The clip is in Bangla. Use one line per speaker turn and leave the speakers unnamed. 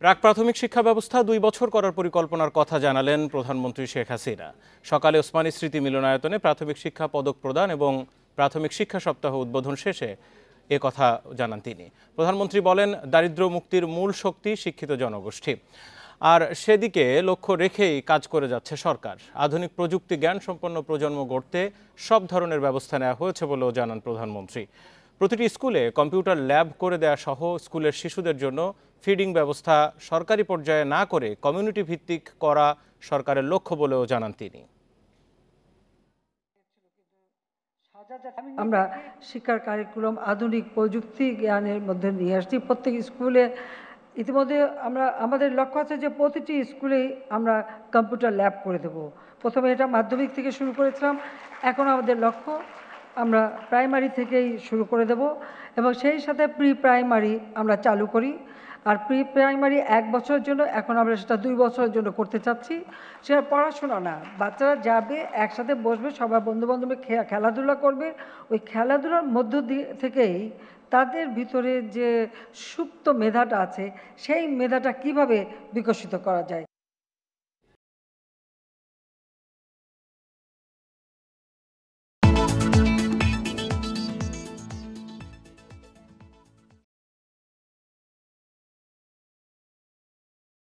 প্রাক প্রাথমিক শিক্ষা ব্যবস্থা ২ বছর করার পরিকল্পনার কথা জানালেন প্রধানমন্ত্রী শেখ হাসিনা। সকালে ওসমানী স্মৃতি মিলনায়তনে প্রাথমিক শিক্ষা পদক প্রদান এবং প্রাথমিক শিক্ষা সপ্তাহ উদ্বোধন শেষে এ কথা জানান তিনি। প্রধানমন্ত্রী বলেন, দারিদ্র্য মুক্তির মূল শক্তি শিক্ষিত জনগোষ্ঠী, আর সেদিকে লক্ষ্য রেখেই কাজ করে যাচ্ছে সরকার। আধুনিক প্রযুক্তি জ্ঞান সম্পন্ন প্রজন্ম গড়তে সব ধরনের ব্যবস্থা নেওয়া হয়েছে বলেও জানান প্রধানমন্ত্রী। প্রতিটি স্কুলে কম্পিউটার ল্যাব করে দেয়া সহ স্কুলের শিশুদের জন্য ফিডিং ব্যবস্থা সরকারি পর্যায়ে না করে কমিউনিটি ভিত্তিক করা সরকারের লক্ষ্য বলেও জানান তিনি।
আমরা শিক্ষার কারিকুলাম আধুনিক প্রযুক্তি জ্ঞানের মধ্যে নিয়ে আসছি প্রত্যেক স্কুলে। ইতিমধ্যে আমাদের লক্ষ্য আছে যে প্রতিটি স্কুলেই আমরা কম্পিউটার ল্যাব করে দেব। প্রথমে এটা মাধ্যমিক থেকে শুরু করেছিলাম, এখন আমাদের লক্ষ্য আমরা প্রাইমারি থেকেই শুরু করে দেব এবং সেই সাথে প্রি প্রাইমারি আমরা চালু করি। আর প্রি প্রাইমারি 1 বছরের জন্য, এখন আমরা সেটা 2 বছরের জন্য করতে চাচ্ছি। সেটা পড়াশোনা না, বাচ্চারা যাবে, একসাথে বসবে, সবাই বন্ধুবান্ধবে খেলাধুলা করবে। ওই খেলাধুলার মধ্য থেকেই তাদের ভিতরে যে সুপ্ত মেধাটা আছে সেই মেধাটা কিভাবে বিকশিত করা যায়।